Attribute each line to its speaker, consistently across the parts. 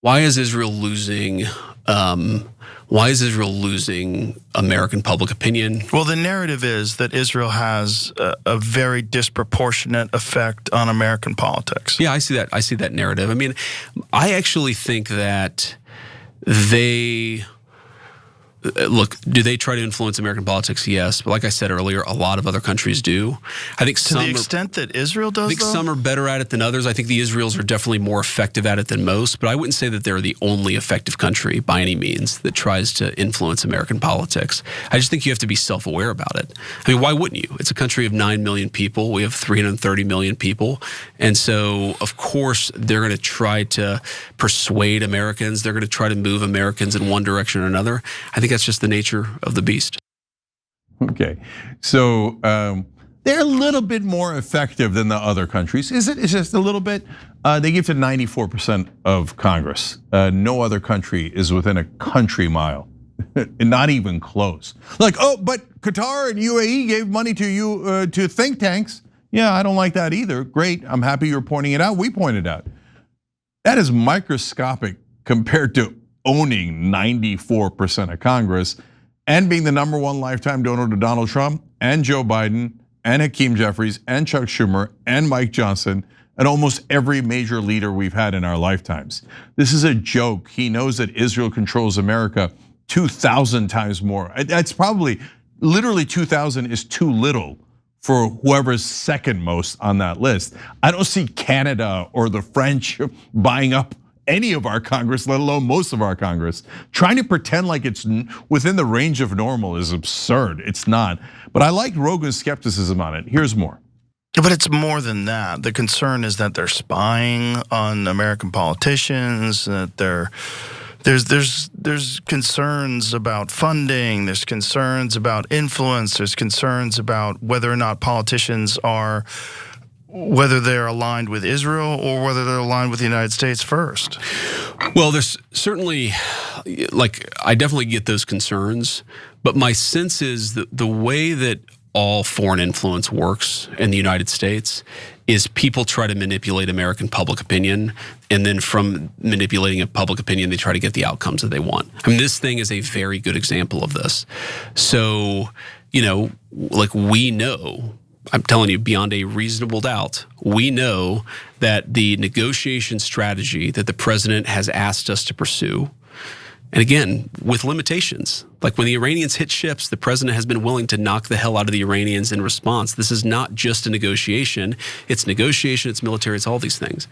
Speaker 1: Why is Israel losing? Why is Israel losing American public opinion?
Speaker 2: Well, the narrative is that Israel has a very disproportionate effect on American politics.
Speaker 1: Yeah, I see that. I see that narrative. I mean, I actually think that they look. Do they try to influence American politics? Yes, but like I said earlier, a lot of other countries do. I think
Speaker 2: to the extent that Israel does.
Speaker 1: I think some are better at it than others. I think the Israelis are definitely more effective at it than most. But I wouldn't say that they're the only effective country by any means that tries to influence American politics. I just think you have to be self-aware about it. I mean, why wouldn't you? It's a country of 9 million people. We have 330 million people, and so of course they're going to try to persuade Americans. They're going to try to move Americans in one direction or another. I think that's just the nature of the beast.
Speaker 3: Okay, so they're a little bit more effective than the other countries. Is it? It's just a little bit. They give to 94% of Congress. No other country is within a country mile, not even close. Like, oh, but Qatar and UAE gave money to you to think tanks. Yeah, I don't like that either. Great, I'm happy you're pointing it out. We pointed out that is microscopic compared to owning 94% of Congress and being the #1 lifetime donor to Donald Trump and Joe Biden and Hakeem Jeffries and Chuck Schumer and Mike Johnson and almost every major leader we've had in our lifetimes. This is a joke. He knows that Israel controls America 2,000 times more. That's probably, literally 2,000 is too little for whoever's second most on that list. I don't see Canada or the French buying up any of our Congress, let alone most of our Congress. Trying to pretend like it's within the range of normal is absurd. It's not. But I like Rogan's skepticism on it. Here's more.
Speaker 2: But it's more than that. The concern is that they're spying on American politicians, that there's concerns about funding, there's concerns about influence, there's concerns about whether or not politicians are, whether they're aligned with Israel or whether they're aligned with the United States first.
Speaker 1: Well, there's certainly, like, I definitely get those concerns, but my sense is that the way that all foreign influence works in the United States is people try to manipulate American public opinion, and then from manipulating a public opinion, they try to get the outcomes that they want. I mean, this thing is a very good example of this. So, like, we know, I'm telling you, beyond a reasonable doubt, we know that the negotiation strategy that the president has asked us to pursue, and again, with limitations, like when the Iranians hit ships, the president has been willing to knock the hell out of the Iranians in response. This is not just a negotiation. It's negotiation, it's military, it's all these things.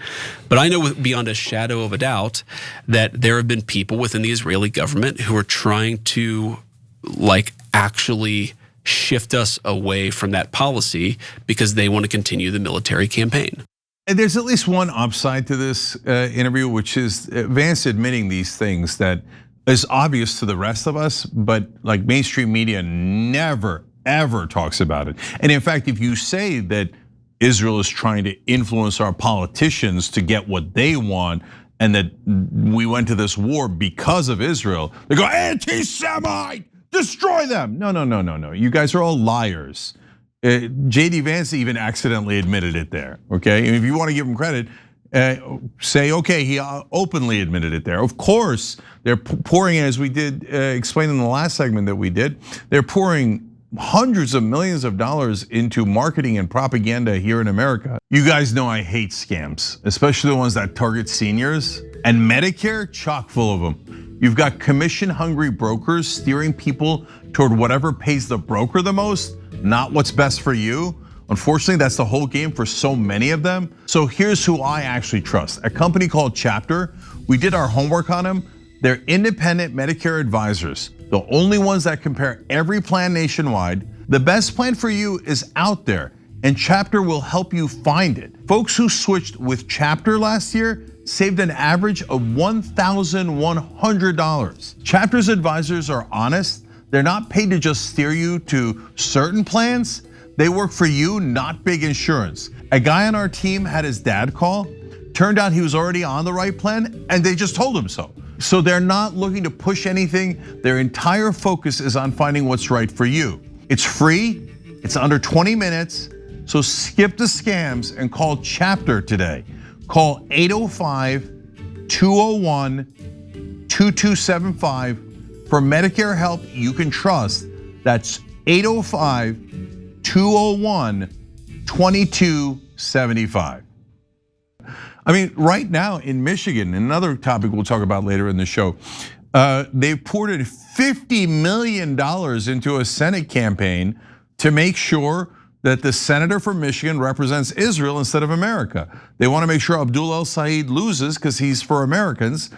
Speaker 1: But I know beyond a shadow of a doubt that there have been people within the Israeli government who are trying to, like, actually shift us away from that policy because they want to continue the military campaign.
Speaker 3: And there's at least one upside to this interview, which is Vance admitting these things that is obvious to the rest of us, but like mainstream media never, ever talks about it. And in fact, if you say that Israel is trying to influence our politicians to get what they want, and that we went to this war because of Israel, they go, anti-Semite! Destroy them. No. You guys are all liars. JD Vance even accidentally admitted it there, okay? And if you want to give him credit, say, okay, he openly admitted it there. Of course, they're pouring, as we did explain in the last segment that we did, they're pouring hundreds of millions of dollars into marketing and propaganda here in America. You guys know I hate scams, especially the ones that target seniors. And Medicare, chock full of them. You've got commission-hungry brokers steering people toward whatever pays the broker the most, not what's best for you. Unfortunately, that's the whole game for so many of them. So here's who I actually trust. A company called Chapter. We did our homework on them. They're independent Medicare advisors, the only ones that compare every plan nationwide. The best plan for you is out there, and Chapter will help you find it. Folks who switched with Chapter last year saved an average of $1,100. Chapter's advisors are honest. They're not paid to just steer you to certain plans. They work for you, not big insurance. A guy on our team had his dad call. Turned out he was already on the right plan, and they just told him so. So they're not looking to push anything. Their entire focus is on finding what's right for you. It's free, it's under 20 minutes, so skip the scams and call Chapter today. Call 805-2 805-201-2275 for Medicare help you can trust. That's 805-201-2275. I mean, right now in Michigan, another topic we'll talk about later in the show, they poured in $50 million into a Senate campaign to make sure that the senator from Michigan represents Israel instead of America. They want to make sure Abdul El-Sayed loses because he's for Americans.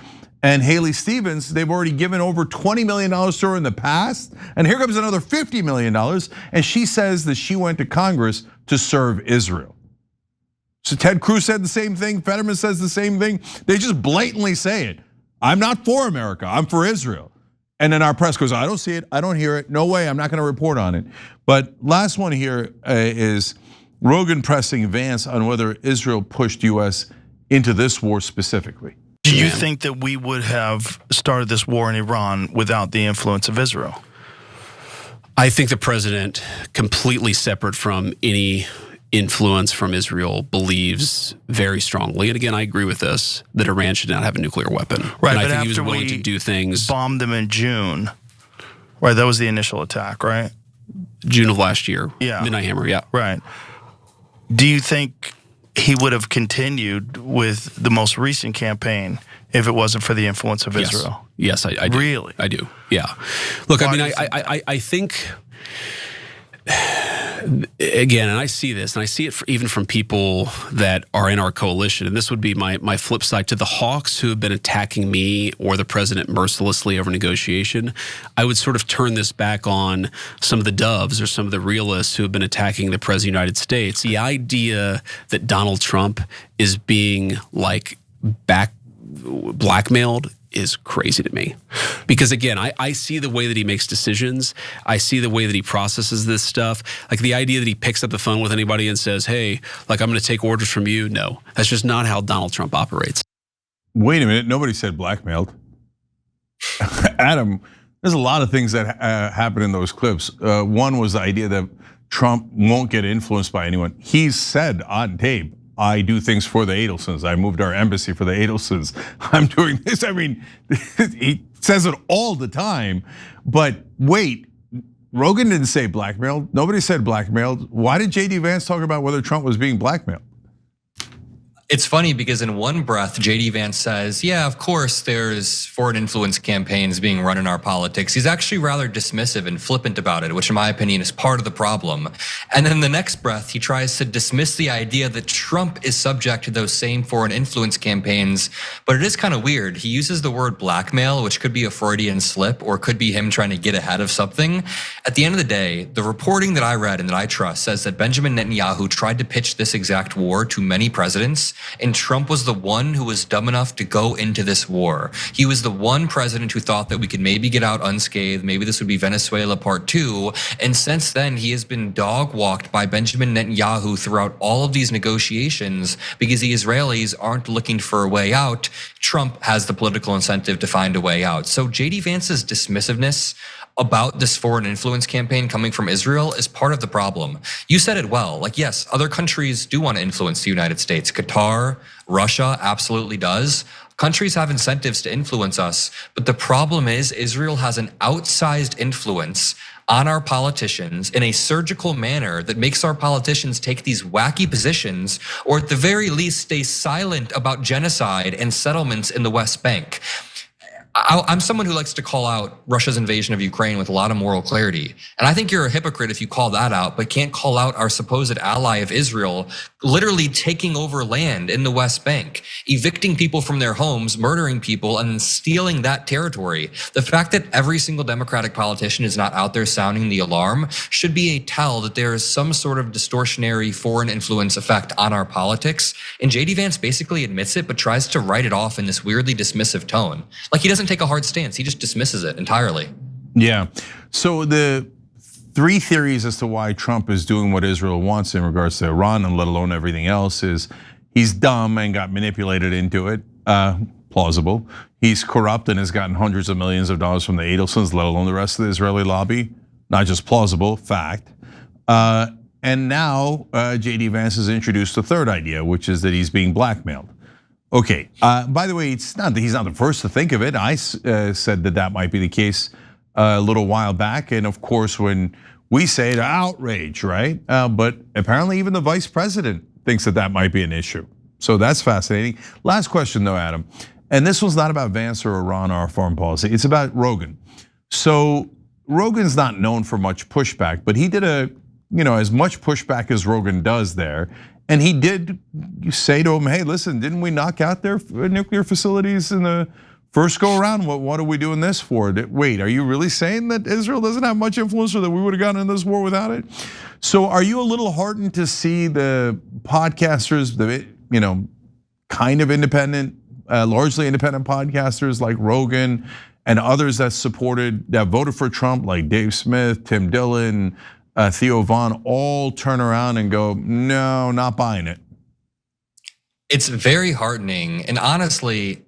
Speaker 3: And Haley Stevens, they've already given over $20 million to her in the past. And here comes another $50 million. And she says that she went to Congress to serve Israel. So Ted Cruz said the same thing. Fetterman says the same thing. They just blatantly say it. I'm not for America, I'm for Israel. And then our press goes, I don't see it, I don't hear it, no way, I'm not gonna report on it. But last one here is Rogan pressing Vance on whether Israel pushed US into this war specifically.
Speaker 2: Do you think that we would have started this war in Iran without the influence of Israel?
Speaker 1: I think the president, completely separate from any influence from Israel, believes very strongly, and again, I agree with this, that Iran should not have a nuclear weapon.
Speaker 2: Right,
Speaker 1: and I
Speaker 2: but
Speaker 1: think he was
Speaker 2: after
Speaker 1: willing to do things.
Speaker 2: Bombed them in June, right? That was the initial attack, right?
Speaker 1: June of last year.
Speaker 2: Yeah.
Speaker 1: Midnight Hammer, yeah.
Speaker 2: Right. Do you think he would have continued with the most recent campaign if it wasn't for the influence of Israel?
Speaker 1: Yes, I do.
Speaker 2: Really?
Speaker 1: I do, yeah. Look,
Speaker 2: Why
Speaker 1: I mean, I think, again, and I see this, and I see it even from people that are in our coalition, and this would be my flip side to the hawks who have been attacking me or the president mercilessly over negotiation. I would sort of turn this back on some of the doves or some of the realists who have been attacking the president of the United States. The idea that Donald Trump is being like blackmailed is crazy to me. Because again, I see the way that he makes decisions. I see the way that he processes this stuff. Like the idea that he picks up the phone with anybody and says, hey, like I'm gonna take orders from you. No, that's just not how Donald Trump operates.
Speaker 3: Wait a minute, nobody said blackmailed. Adam, there's a lot of things that happen in those clips. One was the idea that Trump won't get influenced by anyone. He's said on tape, I do things for the Adelsons. I moved our embassy for the Adelsons. I'm doing this. I mean, he says it all the time. But wait, Rogan didn't say blackmailed. Nobody said blackmailed. Why did JD Vance talk about whether Trump was being blackmailed?
Speaker 4: It's funny because in one breath, JD Vance says, yeah, of course, there's foreign influence campaigns being run in our politics. He's actually rather dismissive and flippant about it, which in my opinion is part of the problem. And then the next breath, he tries to dismiss the idea that Trump is subject to those same foreign influence campaigns. But it is kind of weird. He uses the word blackmail, which could be a Freudian slip or could be him trying to get ahead of something. At the end of the day, the reporting that I read and that I trust says that Benjamin Netanyahu tried to pitch this exact war to many presidents. And Trump was the one who was dumb enough to go into this war. He was the one president who thought that we could maybe get out unscathed. Maybe this would be Venezuela part 2. And since then, he has been dog walked by Benjamin Netanyahu throughout all of these negotiations because the Israelis aren't looking for a way out. Trump has the political incentive to find a way out. So JD Vance's dismissiveness about this foreign influence campaign coming from Israel is part of the problem. You said it well, like yes, other countries do want to influence the United States. Qatar, Russia absolutely does. Countries have incentives to influence us, but the problem is Israel has an outsized influence on our politicians in a surgical manner that makes our politicians take these wacky positions or at the very least stay silent about genocide and settlements in the West Bank. I'm someone who likes to call out Russia's invasion of Ukraine with a lot of moral clarity. And I think you're a hypocrite if you call that out, but can't call out our supposed ally of Israel literally taking over land in the West Bank, evicting people from their homes, murdering people, and then stealing that territory. The fact that every single Democratic politician is not out there sounding the alarm should be a tell that there is some sort of distortionary foreign influence effect on our politics. And JD Vance basically admits it, but tries to write it off in this weirdly dismissive tone. Like he doesn't take a hard stance, he just dismisses it entirely.
Speaker 3: Yeah, so the 3 theories as to why Trump is doing what Israel wants in regards to Iran and let alone everything else is he's dumb and got manipulated into it, plausible. He's corrupt and has gotten hundreds of millions of dollars from the Adelsons, let alone the rest of the Israeli lobby. Not just plausible, fact. And now JD Vance has introduced a third idea, which is that he's being blackmailed. Okay. By the way, it's not he's not the first to think of it. I said that might be the case a little while back, and of course, when we say it, outrage, right? But apparently, even the vice president thinks that might be an issue. So that's fascinating. Last question, though, Adam, and this one's not about Vance or Iran or our foreign policy. It's about Rogan. So Rogan's not known for much pushback, but he did as much pushback as Rogan does there. And he did say to him, hey, listen, didn't we knock out their nuclear facilities in the first go around? What are we doing this for? Wait, are you really saying that Israel doesn't have much influence or that we would have gotten in this war without it? So are you a little heartened to see the podcasters, kind of independent, largely independent podcasters like Rogan and others that voted for Trump, like Dave Smith, Tim Dillon, Theo Vaughn, all turn around and go, no, not buying it?
Speaker 4: It's very heartening. And honestly,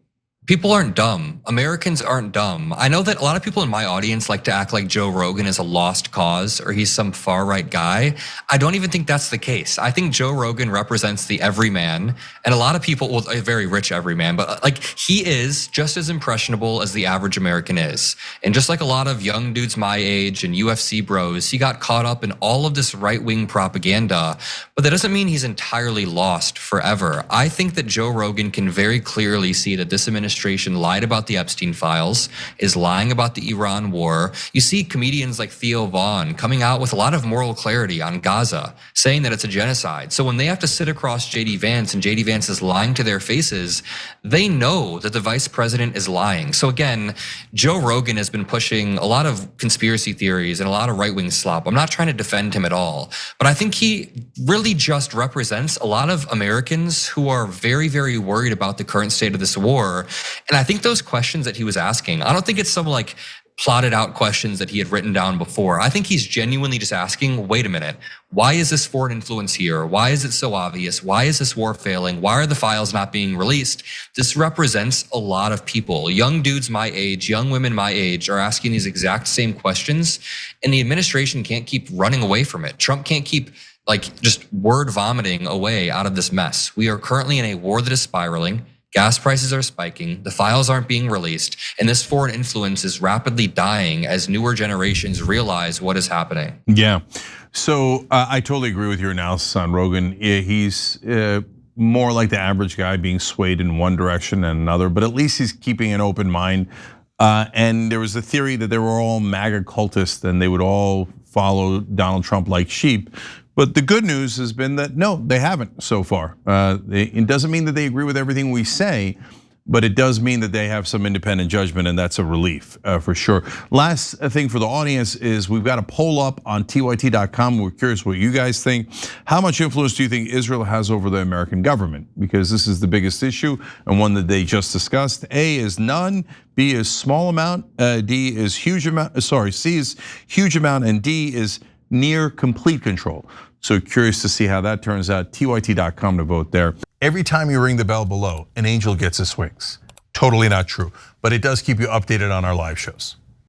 Speaker 4: people aren't dumb. Americans aren't dumb. I know that a lot of people in my audience like to act like Joe Rogan is a lost cause or he's some far right guy. I don't even think that's the case. I think Joe Rogan represents the everyman, and a lot of people, well, a very rich everyman, but like he is just as impressionable as the average American is. And just like a lot of young dudes my age and UFC bros, he got caught up in all of this right-wing propaganda, but that doesn't mean he's entirely lost forever. I think that Joe Rogan can very clearly see that this administration lied about the Epstein files, is lying about the Iran war. You see comedians like Theo Vaughn coming out with a lot of moral clarity on Gaza, saying that it's a genocide. So when they have to sit across JD Vance and JD Vance is lying to their faces, they know that the vice president is lying. So again, Joe Rogan has been pushing a lot of conspiracy theories and a lot of right-wing slop. I'm not trying to defend him at all, but I think he really just represents a lot of Americans who are very, very worried about the current state of this war. And I think those questions that he was asking, I don't think it's some like plotted out questions that he had written down before. I think he's genuinely just asking, wait a minute, why is this foreign influence here? Why is it so obvious? Why is this war failing? Why are the files not being released? This represents a lot of people. Young dudes my age, young women my age are asking these exact same questions, and the administration can't keep running away from it. Trump can't keep just word vomiting away out of this mess. We are currently in a war that is spiraling. Gas prices are spiking, the files aren't being released, and this foreign influence is rapidly dying as newer generations realize what is happening.
Speaker 3: Yeah, so I totally agree with your analysis on Rogan. He's more like the average guy being swayed in one direction and another, but at least he's keeping an open mind. And there was a theory that they were all MAGA cultists and they would all follow Donald Trump like sheep. But the good news has been that no, they haven't so far. It doesn't mean that they agree with everything we say, but it does mean that they have some independent judgment, and that's a relief for sure. Last thing for the audience is we've got a poll up on tyt.com. We're curious what you guys think. How much influence do you think Israel has over the American government? Because this is the biggest issue and one that they just discussed. A is none, B is small amount, D is huge amount, C is huge amount, and D is near complete control. So curious to see how that turns out. tyt.com to vote there. Every time you ring the bell below, an angel gets his wings. Totally not true, but it does keep you updated on our live shows.